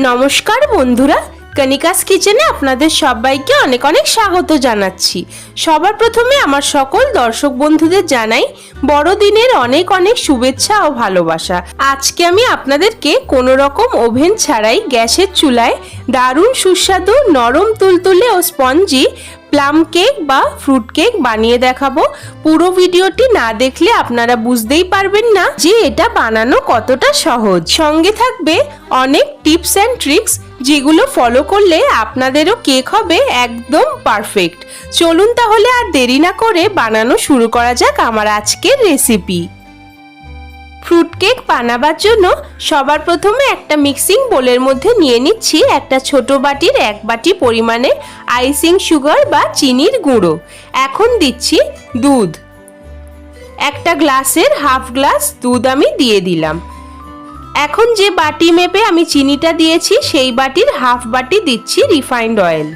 নমস্কার বন্ধুরা, কণিকাস কিচেনে আপনাদের সবাইকে অনেক অনেক স্বাগত জানাচ্ছি। সবার প্রথমে আমার সকল দর্শক বন্ধুদের জানাই বড়দিনের অনেক অনেক শুভেচ্ছা ও ভালোবাসা। আজকে আমি আপনাদেরকে কোনো রকম ওভেন ছাড়াই গ্যাসের চুলায় দারুণ সুস্বাদু নরম তুলতুলে ও স্পঞ্জি প্লাম কেক বা ফ্রুট কেক বানিয়ে দেখাবো। পুরো ভিডিওটি না দেখলে আপনারা বুঝতেই পারবেন না যে এটা বানানো কতটা সহজ। সঙ্গে থাকবে অনেক টিপস অ্যান্ড ট্রিক্স যেগুলো ফলো করলে আপনাদেরও কেক হবে একদম পারফেক্ট। চলুন তাহলে আর দেরি না করে বানানো শুরু করা যাক আমার আজকের রেসিপি। ফ্রুট কেক বানাবার জন্য সবার প্রথমে একটা মিক্সিং বোলের মধ্যে নিয়ে নিচ্ছি একটা ছোট বাটির 1 বাটি পরিমাণে আইসিং সুগার বা চিনির গুঁড়ো। এখন দিচ্ছি দুধ, একটা গ্লাসের হাফ গ্লাস দুধ আমি দিয়ে দিলাম। এখন যে বাটি মেপে আমি চিনিটা দিয়েছি সেই বাটির হাফ বাটি দিচ্ছি রিফাইন্ড অয়েল।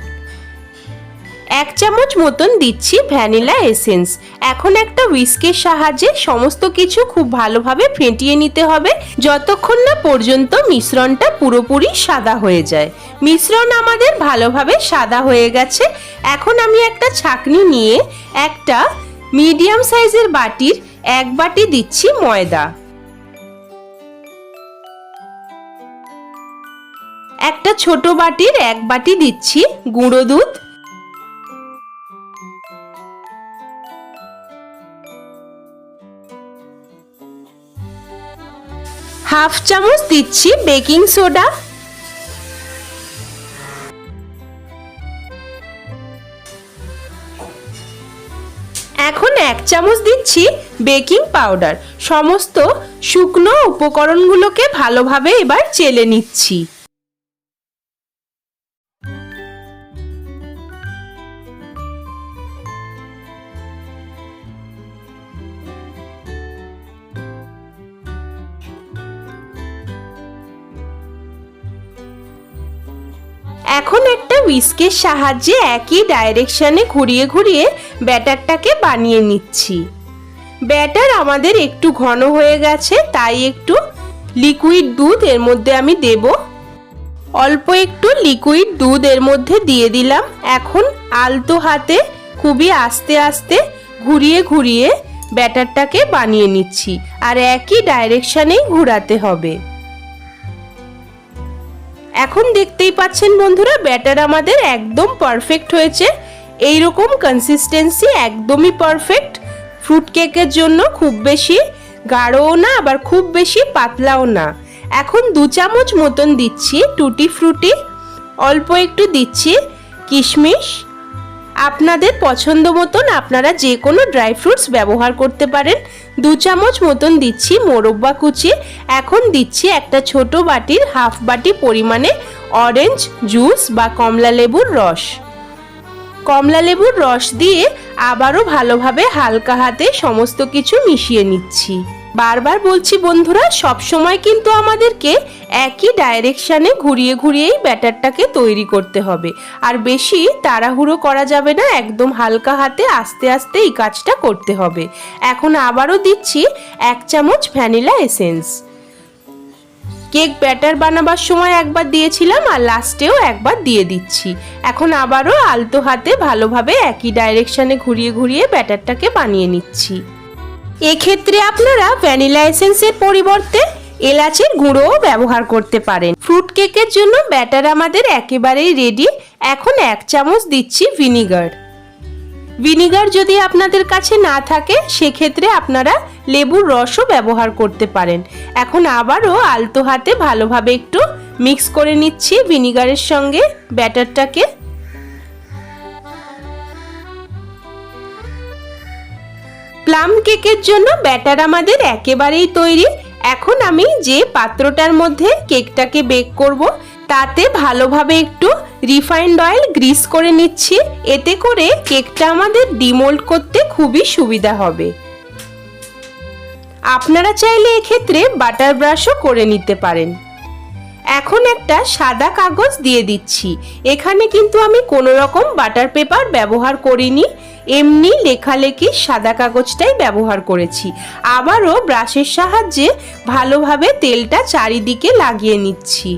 1 চামচ মতন দিচ্ছি ভ্যানিলা এসেন্স। এখন একটা হুইস্কের সাহায্যে সমস্ত কিছু খুব ভালোভাবে ফেটিয়ে নিতে হবে যতক্ষণ না পর্যন্ত মিশ্রণটা পুরোপুরি সাদা হয়ে যায়। মিশ্রণ আমাদের ভালোভাবে সাদা হয়ে গেছে। এখন আমি একটা ছাঁকনি নিয়ে একটা মিডিয়াম সাইজের বাটির 1 বাটি দিচ্ছি ময়দা, একটা ছোট বাটির 1 বাটি দিচ্ছি গুঁড়ো দুধ, হাফ চামচ দিচ্ছি বেকিং সোডা, এখন 1 চামচ দিচ্ছি বেকিং পাউডার। সমস্ত শুকনো উপকরণগুলোকে ভালোভাবে এবার চেলে নিচ্ছি। এখন একটা হুইস্কের সাহায্যে একই ডাইরেকশনে ঘুরিয়ে ঘুরিয়ে ব্যাটারটাকে বানিয়ে নিচ্ছি। ব্যাটার আমাদের একটু ঘন হয়ে গেছে, তাই একটু লিকুইড দুধ এর মধ্যে আমি দেব। অল্প একটু লিকুইড দুধ এর মধ্যে দিয়ে দিলাম। এখন আলতো হাতে খুবই আস্তে আস্তে ঘুরিয়ে ঘুরিয়ে ব্যাটারটাকে বানিয়ে নিচ্ছি, আর একই ডাইরেকশনেই ঘোরাতে হবে। এখন দেখতেই পাচ্ছেন বন্ধুরা, ব্যাটার আমাদের একদম পারফেক্ট হয়েছে। এই রকম কনসিস্টেন্সি একদমই পারফেক্ট ফ্রুট কেকের জন্য। খুব বেশি গাঢ়ও না আবার খুব বেশি পাতলাও না। এখন 2 চামচ মতন দিচ্ছি টুটি ফ্রুটি, অল্প একটু দিচ্ছি কিশমিশ। আপনাদের পছন্দ মতন আপনারা যে কোনো ড্রাই ফ্রুটস ব্যবহার করতে পারেন। 2 চামচ মতন দিচ্ছি মোরব্বা কুচি। এখন দিচ্ছি একটা ছোট বাটির হাফ বাটি পরিমাণে অরেঞ্জ জুস বা কমলা লেবুর রস। কমলা লেবুর রস দিয়ে আবারও ভালোভাবে হালকা হাতে সমস্ত কিছু মিশিয়ে নিচ্ছি। বারবার বলছি বন্ধুরা, সব সময় কিন্তু আমাদেরকে একই ডাইরেকশনে ঘুরিয়ে ঘুরিয়েই ব্যাটারটাকে তৈরি করতে হবে, আর বেশি তাড়াহুড়ো করা যাবে না। একদম হালকা হাতে আস্তে আস্তে এই কাজটা করতে হবে। এখন আবারও দিচ্ছি 1 চামচ ভ্যানিলা এসেন্স। কেক ব্যাটার বানাবার সময় একবার দিয়েছিলাম আর লাস্টেও একবার দিয়ে দিচ্ছি। এখন আবারও আলতো হাতে ভালোভাবে একই ডাইরেকশনে ঘুরিয়ে ঘুরিয়ে ব্যাটারটাকে বানিয়ে নিচ্ছি। এক্ষেত্রে আপনারা ভ্যানিলা এসেন্সের পরিবর্তে এলাচের গুঁড়োও ব্যবহার করতে পারেন। ফ্রুট কেকের জন্য ব্যাটার আমাদের একেবারেই রেডি। এখন 1 চামচ দিচ্ছি ভিনিগার। ভিনিগার যদি আপনাদের কাছে না থাকে সেক্ষেত্রে আপনারা লেবুর রসও ব্যবহার করতে পারেন। এখন আবারও আলতো হাতে ভালোভাবে একটু মিক্স করে নিচ্ছি ভিনিগারের সঙ্গে ব্যাটারটাকে। প্লাম কেকের জন্য ব্যাটার আমাদের একেবারেই তৈরি। এখন আমি যে পাত্রটার মধ্যে কেকটাকে বেক করব তাতে ভালোভাবে একটু রিফাইন্ড অয়েল গ্রিস করে নিচ্ছি। এতে করে কেকটা আমাদের ডিমোল্ড করতে খুবই সুবিধা হবে। আপনারা চাইলে এক্ষেত্রে বাটার ব্রাশও করে নিতে পারেন। এখন একটা সাদা কাগজ দিয়ে দিচ্ছি। এখানে কিন্তু আমি কোনো রকম বাটার পেপার ব্যবহার করিনি, এমনি লেখালেখি সাদা কাগজটাই ব্যবহার করেছি। আবারও ব্রাশের সাহায্যে ভালোভাবে তেলটা চারিদিকে লাগিয়ে নিচ্ছি।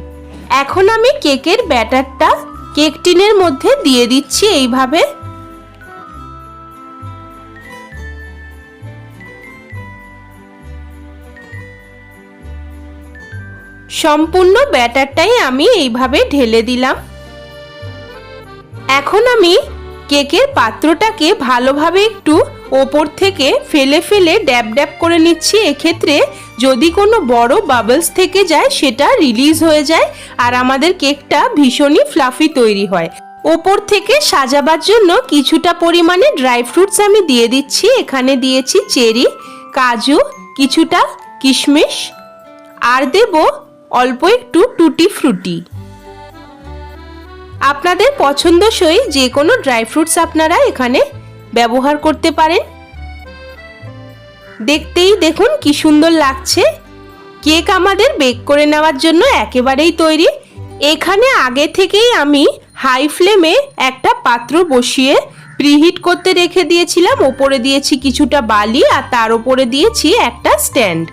এখন আমি কেকের ব্যাটারটা কেক টিনের মধ্যে দিয়ে দিচ্ছি এইভাবে। সম্পূর্ণ ব্যাটারটাই আমি এইভাবে ঢেলে দিলাম। এখন আমি কেকের পাত্রটাকে ভালোভাবে একটু ওপর থেকে ফেলে ফেলে ড্যাব ড্যাব করে নিচ্ছি। এক্ষেত্রে যদি কোনো বড় বাবলস থেকে যায় সেটা রিলিজ হয়ে যায় আর আমাদের কেকটা ভীষণই ফ্লাফি তৈরি হয়। ওপর থেকে সাজাবার জন্য কিছুটা পরিমাণে ড্রাই ফ্রুটস আমি দিয়ে দিচ্ছি। এখানে দিয়েছি চেরি, কাজু, কিছুটা কিশমিশ আর দেব অল্প একটু টুটি ফ্রুটি। আপনাদের পছন্দসই যে কোনো ড্রাই ফ্রুটস আপনারা এখানে ব্যবহার করতে পারেন। দেখতেই দেখুন কি সুন্দর লাগছে। কেক আমাদের বেক করে নেওয়ার জন্য একেবারেই তৈরি। এখানে আগে থেকেই আমি হাই ফ্লেমে একটা পাত্র বসিয়ে প্রিহিট করতে রেখে দিয়েছিলাম। ওপরে দিয়েছি কিছুটা বালি আর তার উপরে দিয়েছি একটা স্ট্যান্ড।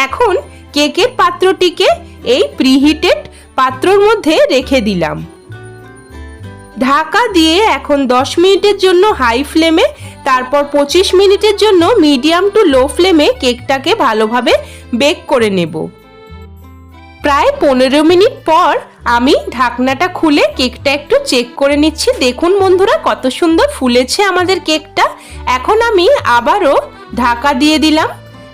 এখন কেকের পাত্রটিকে এই প্রিহিটেড পাত্রর মধ্যে রেখে দিলাম। ঢাকা দিয়ে এখন 10 মিনিটের জন্য হাই ফ্লেমে, তারপর 25 মিনিটের জন্য মিডিয়াম টু লো ফ্লেমে কেকটাকে ভালোভাবে বেক করে নেব। প্রায় 15 মিনিট পর আমি ঢাকনাটা খুলে কেকটা একটু চেক করে নিচ্ছি। দেখুন বন্ধুরা কত সুন্দর ফুলেছে আমাদের কেকটা। এখন আমি আবারও ঢাকা দিয়ে দিলাম।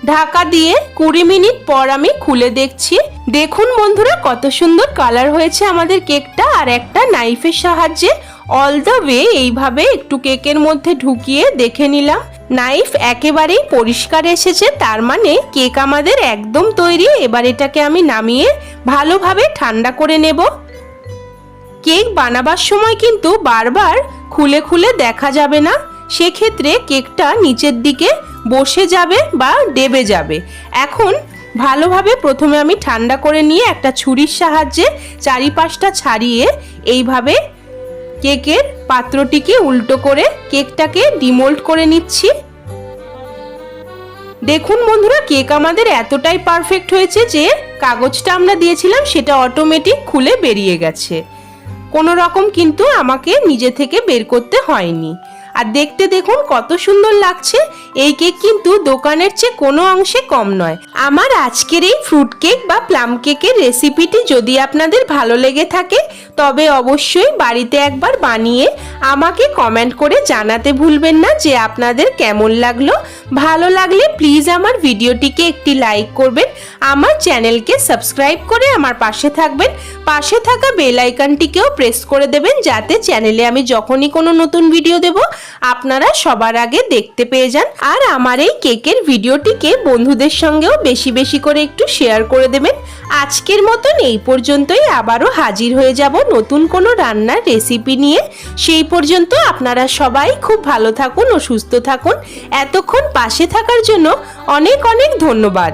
ঢাকা দিয়ে 20 মিনিট পর আমি খুলে দেখছি। দেখুন বন্ধুরা কত সুন্দর কালার হয়েছে আমাদের কেকটা। আর একটা নাইফের সাহায্যে অল দ্য ওয়ে এইভাবে একটু কেকের মধ্যে ঢুকিয়ে দেখে নিলাম। নাইফ একেবারেই পরিষ্কার এসেছে, তার মানে কেক আমাদের একদম তৈরি। এবার এটাকে আমি নামিয়ে ভালোভাবে ঠান্ডা করে নেব। কেক বানাবার সময় কিন্তু বারবার খুলে খুলে দেখা যাবে না, সেক্ষেত্রে কেকটা নিচের দিকে বসে যাবে বা ডেবে যাবে। এখন ভালোভাবে প্রথমে আমি ঠান্ডা করে নিয়ে একটা ছুরির সাহায্যে চারিপাশটা ছাড়িয়ে এইভাবে কেকের পাত্রটিকে উল্টো করে কেকটাকে ডিমোল্ড করে নিচ্ছি। দেখুন বন্ধুরা কেক আমাদের এতটাই পারফেক্ট হয়েছে যে কাগজটা আমরা দিয়েছিলাম সেটা অটোমেটিক খুলে বেরিয়ে গেছে। কোনো রকম কিন্তু আমাকে নিজে থেকে বের করতে হয়নি। আর দেখতে দেখুন কত সুন্দর লাগছে। এই কেক কিন্তু দোকানের চেয়ে কোনো অংশে কম নয়। আমার আজকের এই ফ্রুট কেক বা প্লাম কেকের রেসিপিটি যদি আপনাদের ভালো লেগে থাকে তবে অবশ্যই বাড়িতে একবার বানিয়ে আমাকে কমেন্ট করে জানাতে ভুলবেন না যে আপনাদের কেমন লাগলো। ভালো লাগলে প্লিজ আমার ভিডিওটিকে একটি লাইক করবেন, আমার চ্যানেলকে সাবস্ক্রাইব করে আমার পাশে থাকবেন। পাশে থাকা বেল আইকনটিকেও প্রেস করে দেবেন যাতে চ্যানেলে আমি যখনই কোনো নতুন ভিডিও দেব আপনারা সবার আগে দেখতে পেয়ে যান। আর আমার এই কেকের ভিডিওটিকে বন্ধুদের সঙ্গেও বেশি বেশি করে একটু শেয়ার করে দেবেন। আজকের মতন এই পর্যন্তই। আবারও হাজির হয়ে যাব নতুন কোনো রান্নার রেসিপি নিয়ে। সেই পর্যন্ত আপনারা সবাই খুব ভালো থাকুন ও সুস্থ থাকুন। এতক্ষণ পাশে থাকার জন্য অনেক অনেক ধন্যবাদ।